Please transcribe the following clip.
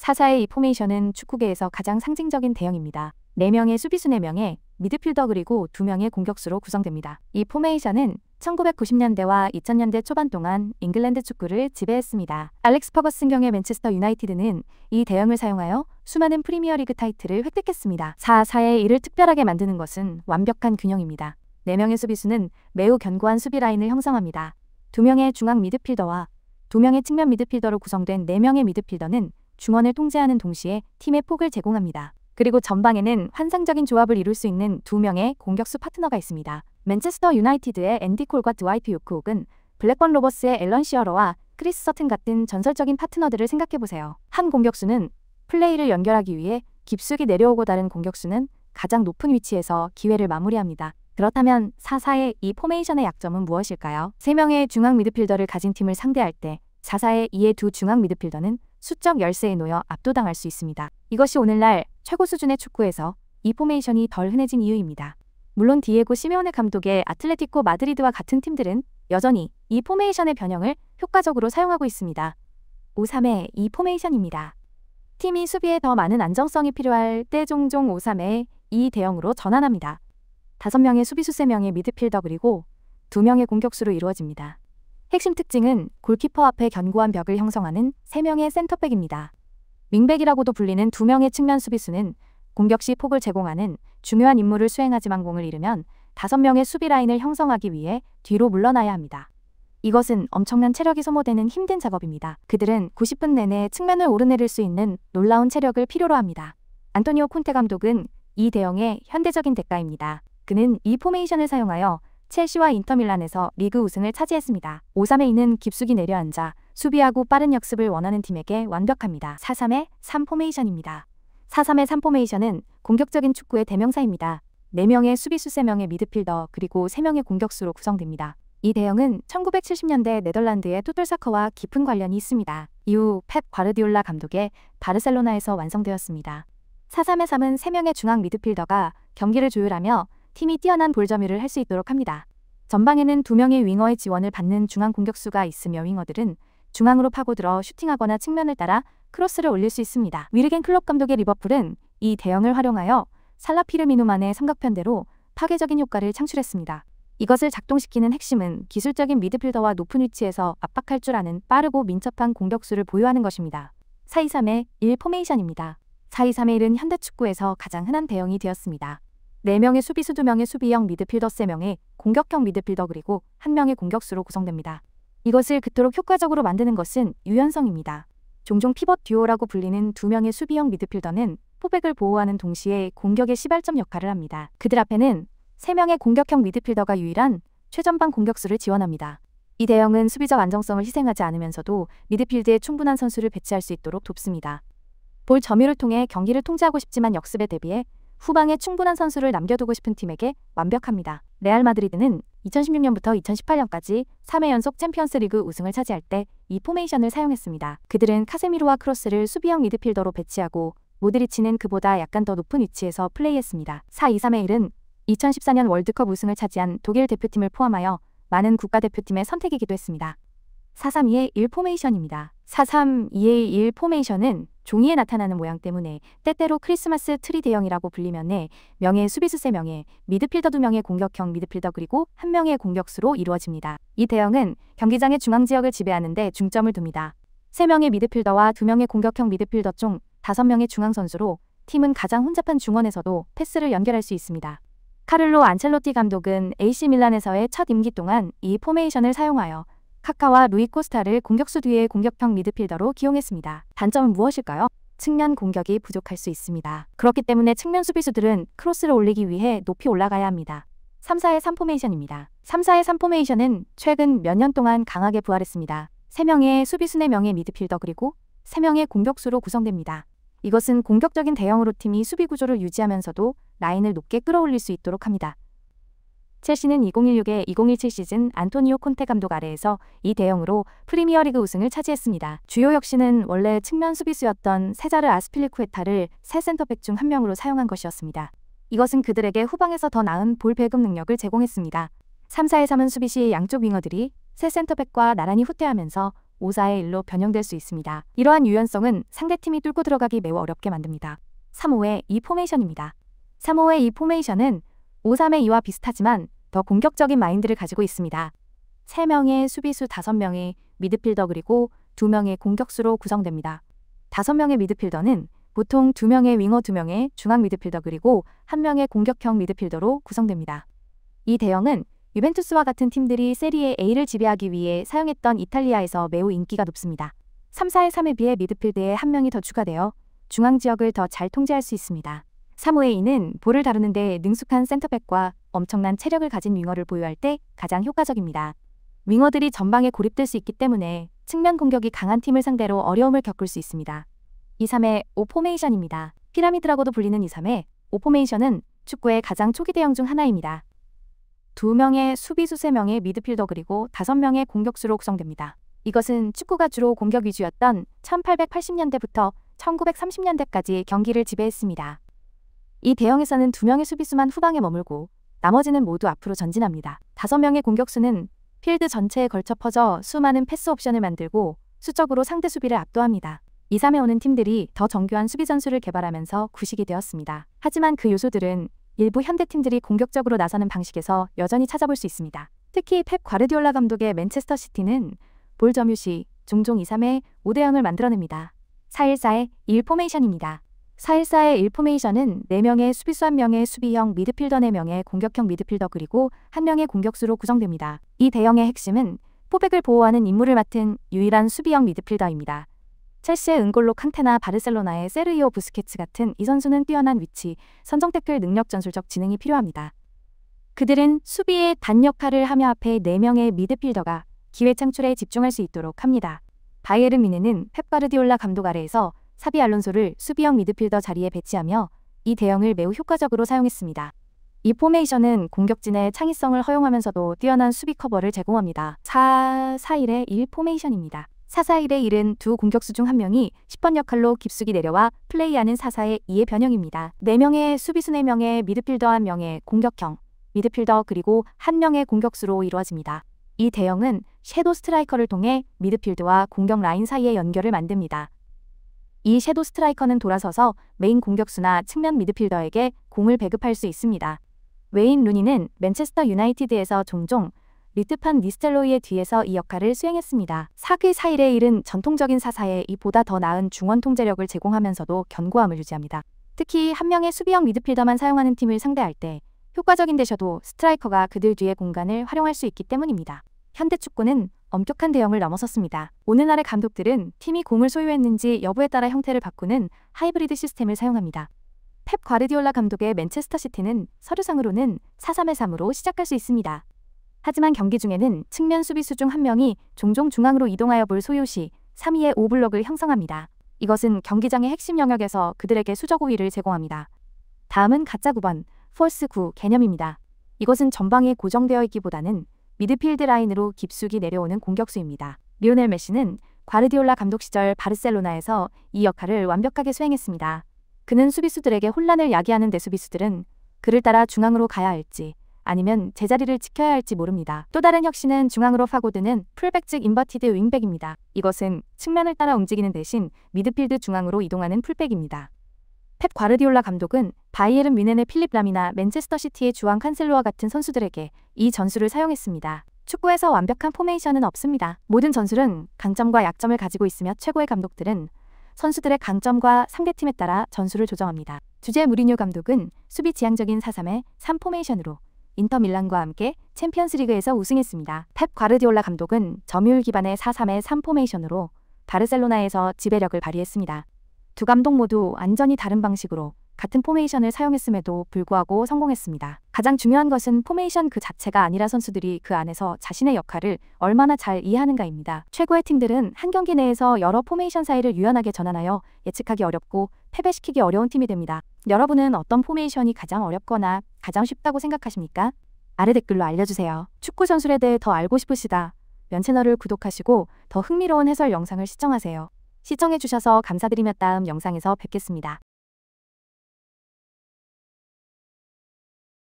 4-4의 이 포메이션은 축구계에서 가장 상징적인 대형입니다. 4명의 수비수 4명의 미드필더 그리고 2명의 공격수로 구성됩니다. 이 포메이션은 1990년대와 2000년대 초반 동안 잉글랜드 축구를 지배했습니다. 알렉스 퍼거슨 경의 맨체스터 유나이티드는 이 대형을 사용하여 수많은 프리미어리그 타이틀을 획득했습니다. 4-4의 이를 특별하게 만드는 것은 완벽한 균형입니다. 4명의 수비수는 매우 견고한 수비 라인을 형성합니다. 2명의 중앙 미드필더와 2명의 측면 미드필더로 구성된 4명의 미드필더는 중원을 통제하는 동시에 팀의 폭을 제공합니다. 그리고 전방에는 환상적인 조합을 이룰 수 있는 2명의 공격수 파트너가 있습니다. 맨체스터 유나이티드의 앤디 콜과 드와이트 요크 혹은 블랙번 로버스의 앨런 시어러와 크리스 서튼 같은 전설적인 파트너들을 생각해보세요. 한 공격수는 플레이를 연결하기 위해 깊숙이 내려오고 다른 공격수는 가장 높은 위치에서 기회를 마무리합니다. 그렇다면 4-4의 이 포메이션의 약점은 무엇일까요? 3명의 중앙 미드필더를 가진 팀을 상대할 때 4-4의 이의 두 중앙 미드필더는 수적 열세에 놓여 압도당할 수 있습니다. 이것이 오늘날 최고 수준의 축구에서 이 포메이션이 덜 흔해진 이유입니다. 물론 디에고 시메오네 감독의 아틀레티코 마드리드와 같은 팀들은 여전히 이 포메이션의 변형을 효과적으로 사용하고 있습니다. 5-3의 이 포메이션입니다. 팀이 수비에 더 많은 안정성이 필요할 때 종종 5-3의 이 대형으로 전환합니다. 5명의 수비수 3명의 미드필더 그리고 2명의 공격수로 이루어집니다. 핵심 특징은 골키퍼 앞에 견고한 벽을 형성하는 3명의 센터백입니다. 윙백이라고도 불리는 2명의 측면 수비수는 공격 시 폭을 제공하는 중요한 임무를 수행하지만 공을 잃으면 5명의 수비 라인을 형성하기 위해 뒤로 물러나야 합니다. 이것은 엄청난 체력이 소모되는 힘든 작업입니다. 그들은 90분 내내 측면을 오르내릴 수 있는 놀라운 체력을 필요로 합니다. 안토니오 콘테 감독은 이 대형의 현대적인 대가입니다. 그는 이 포메이션을 사용하여 첼시와 인터밀란에서 리그 우승을 차지했습니다. 5-3의 이는 깊숙이 내려앉아 수비하고 빠른 역습을 원하는 팀에게 완벽합니다. 4-3의 3 포메이션입니다. 4-3의 3 포메이션은 공격적인 축구의 대명사입니다. 4명의 수비수 3명의 미드필더 그리고 3명의 공격수로 구성됩니다. 이 대형은 1970년대 네덜란드의 토틀사커와 깊은 관련이 있습니다. 이후 펩 과르디올라 감독의 바르셀로나에서 완성되었습니다. 4-3의 3은 3명의 중앙 미드필더가 경기를 조율하며 팀이 뛰어난 볼 점유를 할 수 있도록 합니다. 전방에는 2명의 윙어의 지원을 받는 중앙 공격수가 있으며 윙어들은 중앙으로 파고들어 슈팅하거나 측면을 따라 크로스를 올릴 수 있습니다. 위르겐 클롭 감독의 리버풀은 이 대형을 활용하여 살라 피르미누만의 삼각편대로 파괴적인 효과를 창출했습니다. 이것을 작동시키는 핵심은 기술적인 미드필더와 높은 위치에서 압박할 줄 아는 빠르고 민첩한 공격수를 보유하는 것입니다. 4-2-3의 1 포메이션입니다. 4-2-3의 1은 현대 축구에서 가장 흔한 대형이 되었습니다. 4명의 수비수 2명의 수비형 미드필더 3명의 공격형 미드필더 그리고 1명의 공격수로 구성됩니다. 이것을 그토록 효과적으로 만드는 것은 유연성입니다. 종종 피벗 듀오라고 불리는 2명의 수비형 미드필더는 포백을 보호하는 동시에 공격의 시발점 역할을 합니다. 그들 앞에는 3명의 공격형 미드필더가 유일한 최전방 공격수를 지원합니다. 이 대형은 수비적 안정성을 희생하지 않으면서도 미드필드에 충분한 선수를 배치할 수 있도록 돕습니다. 볼 점유를 통해 경기를 통제하고 싶지만 역습에 대비해 후방에 충분한 선수를 남겨두고 싶은 팀에게 완벽합니다. 레알 마드리드는 2016년부터 2018년까지 3회 연속 챔피언스 리그 우승을 차지할 때 이 포메이션을 사용했습니다. 그들은 카세미로와 크로스를 수비형 미드필더로 배치하고 모드리치는 그보다 약간 더 높은 위치에서 플레이했습니다. 4-2-3의 1은 2014년 월드컵 우승을 차지한 독일 대표팀을 포함하여 많은 국가대표팀의 선택이기도 했습니다. 4-3-2의 1 포메이션입니다. 4-3-2의 1 포메이션은 종이에 나타나는 모양 때문에 때때로 크리스마스 트리 대형이라고 불리며 4명의 수비수 3명의 미드필더 2명의 공격형 미드필더 그리고 1명의 공격수로 이루어집니다. 이 대형은 경기장의 중앙 지역을 지배하는 데 중점을 둡니다. 3명의 미드필더와 2명의 공격형 미드필더 총 5명의 중앙 선수로 팀은 가장 혼잡한 중원에서도 패스를 연결할 수 있습니다. 카를로 안첼로티 감독은 AC 밀란에서의 첫 임기 동안 이 포메이션을 사용하여 카카와 루이 코스타를 공격수 뒤에 공격형 미드필더로 기용했습니다. 단점은 무엇일까요? 측면 공격이 부족할 수 있습니다. 그렇기 때문에 측면 수비수들은 크로스를 올리기 위해 높이 올라가야 합니다. 3-4의 3 포메이션입니다. 3-4의 3 포메이션은 최근 몇 년 동안 강하게 부활했습니다. 3명의 수비수 4명의 미드필더 그리고 3명의 공격수로 구성됩니다. 이것은 공격적인 대형으로 팀이 수비 구조를 유지하면서도 라인을 높게 끌어올릴 수 있도록 합니다. 첼시는 2016-2017 시즌 안토니오 콘테 감독 아래에서 이 대형으로 프리미어리그 우승을 차지했습니다. 주요 혁신은 원래 측면 수비수였던 세자르 아스필리쿠에타를 새 센터백 중 1명으로 사용한 것이었습니다. 이것은 그들에게 후방에서 더 나은 볼 배급 능력을 제공했습니다. 3-4-3은 수비 시 양쪽 윙어들이 새 센터백과 나란히 후퇴하면서 5-4-1로 변형될 수 있습니다. 이러한 유연성은 상대팀이 뚫고 들어가기 매우 어렵게 만듭니다. 3-5-2 포메이션입니다. 3-5-2 포메이션은 5-3-2와 비슷하지만 더 공격적인 마인드를 가지고 있습니다. 3명의 수비수 5명이 미드필더 그리고 2명의 공격수로 구성됩니다. 5명의 미드필더는 보통 2명의 윙어 2명의 중앙 미드필더 그리고 1명의 공격형 미드필더로 구성됩니다. 이 대형은 유벤투스와 같은 팀들이 세리에 A를 지배하기 위해 사용했던 이탈리아에서 매우 인기가 높습니다. 3-4-3에 비해 미드필드에 1명이 더 추가되어 중앙 지역을 더 잘 통제할 수 있습니다. 3-5-2는 볼을 다루는 데 능숙한 센터백과 엄청난 체력을 가진 윙어를 보유할 때 가장 효과적입니다. 윙어들이 전방에 고립될 수 있기 때문에 측면 공격이 강한 팀을 상대로 어려움을 겪을 수 있습니다. 2-3-5 포메이션입니다. 피라미드라고도 불리는 2-3-5 포메이션은 축구의 가장 초기 대형 중 하나입니다. 2명의 수비수 3명의 미드필더 그리고 5명의 공격수로 구성됩니다. 이것은 축구가 주로 공격 위주였던 1880년대부터 1930년대까지 경기를 지배했습니다. 이 대형에서는 2명의 수비수만 후방에 머물고 나머지는 모두 앞으로 전진합니다. 5명의 공격수는 필드 전체에 걸쳐 퍼져 수많은 패스 옵션을 만들고 수적으로 상대 수비를 압도합니다. 2-3-5는 팀들이 더 정교한 수비 전술을 개발하면서 구식이 되었습니다. 하지만 그 요소들은 일부 현대팀들이 공격적으로 나서는 방식에서 여전히 찾아볼 수 있습니다. 특히 펩 과르디올라 감독의 맨체스터 시티는 볼 점유 시 종종 2-3-5 대형을 만들어냅니다. 4-1-4-1 포메이션입니다. 4-1-4-1 포메이션은 4명의 수비수 1명의 수비형 미드필더 4명의 공격형 미드필더 그리고 1명의 공격수로 구성됩니다. 이 대형의 핵심은 포백을 보호하는 임무를 맡은 유일한 수비형 미드필더입니다. 첼시의 은골로 칸테나 바르셀로나의 세르히오 부스케츠 같은 이 선수는 뛰어난 위치, 선정 태클 능력 전술적 지능이 필요합니다. 그들은 수비의 단 역할을 하며 앞에 4명의 미드필더가 기회 창출에 집중할 수 있도록 합니다. 바이에른 뮌헨은 펩 가르디올라 감독 아래에서 사비 알론소를 수비형 미드필더 자리에 배치하며 이 대형을 매우 효과적으로 사용했습니다. 이 포메이션은 공격진의 창의성을 허용하면서도 뛰어난 수비 커버를 제공합니다. 4-4-1-1 포메이션입니다. 4-4-1-1은 두 공격수 중 1명이 10번 역할로 깊숙이 내려와 플레이하는 4-4-2의 변형입니다. 4명의 수비수 4명의 미드필더 1명의 공격형, 미드필더 그리고 1명의 공격수로 이루어집니다. 이 대형은 섀도우 스트라이커를 통해 미드필드와 공격 라인 사이의 연결을 만듭니다. 이 섀도우 스트라이커는 돌아서서 메인 공격수나 측면 미드필더에게 공을 배급할 수 있습니다. 웨인 루니는 맨체스터 유나이티드에서 종종 리트 판 니스텔로이의 뒤에서 이 역할을 수행했습니다. 4-4-1-1은 전통적인 4-4-2보다 더 나은 중원 통제력을 제공하면서도 견고함을 유지합니다. 특히 1명의 수비형 미드필더만 사용하는 팀을 상대할 때 효과적인 대셔도 스트라이커가 그들 뒤의 공간을 활용할 수 있기 때문입니다. 현대 축구는 엄격한 대형을 넘어섰습니다. 오늘날의 감독들은 팀이 공을 소유했는지 여부에 따라 형태를 바꾸는 하이브리드 시스템을 사용합니다. 펩 과르디올라 감독의 맨체스터 시티는 서류상으로는 4-3-3으로 시작할 수 있습니다. 하지만 경기 중에는 측면 수비수 중 1명이 종종 중앙으로 이동하여 볼 소유 시 3-2-5 블록을 형성합니다. 이것은 경기장의 핵심 영역에서 그들에게 수적 우위를 제공합니다. 다음은 가짜 9번, 폴스 9 개념입니다. 이것은 전방에 고정되어 있기보다는 미드필드 라인으로 깊숙이 내려오는 공격수입니다. 리오넬 메시는 과르디올라 감독 시절 바르셀로나에서 이 역할을 완벽하게 수행했습니다. 그는 수비수들에게 혼란을 야기하는 데 수비수들은 그를 따라 중앙으로 가야 할지 아니면 제자리를 지켜야 할지 모릅니다. 또 다른 혁신은 중앙으로 파고드는 풀백 즉 인버티드 윙백입니다. 이것은 측면을 따라 움직이는 대신 미드필드 중앙으로 이동하는 풀백입니다. 펩 과르디올라 감독은 바이에른 뮌헨의 필립 람이나 맨체스터 시티의 주앙 칸셀로와 같은 선수들에게 이 전술을 사용했습니다. 축구에서 완벽한 포메이션은 없습니다. 모든 전술은 강점과 약점을 가지고 있으며 최고의 감독들은 선수들의 강점과 상대팀에 따라 전술을 조정합니다. 주제 무리뉴 감독은 수비 지향적인 4-3-3 포메이션으로 인터 밀란과 함께 챔피언스리그에서 우승했습니다. 펩 과르디올라 감독은 점유율 기반의 4-3-3 포메이션으로 바르셀로나에서 지배력을 발휘했습니다. 두 감독 모두 완전히 다른 방식으로 같은 포메이션을 사용했음에도 불구하고 성공했습니다. 가장 중요한 것은 포메이션 그 자체가 아니라 선수들이 그 안에서 자신의 역할을 얼마나 잘 이해하는가입니다. 최고의 팀들은 한 경기 내에서 여러 포메이션 사이를 유연하게 전환하여 예측하기 어렵고 패배시키기 어려운 팀이 됩니다. 여러분은 어떤 포메이션이 가장 어렵거나 가장 쉽다고 생각하십니까? 아래 댓글로 알려주세요. 축구 전술에 대해 더 알고 싶으시다 면 채널을 구독하시고 더 흥미로운 해설 영상을 시청하세요. 시청해주셔서 감사드리며 다음 영상에서 뵙겠습니다.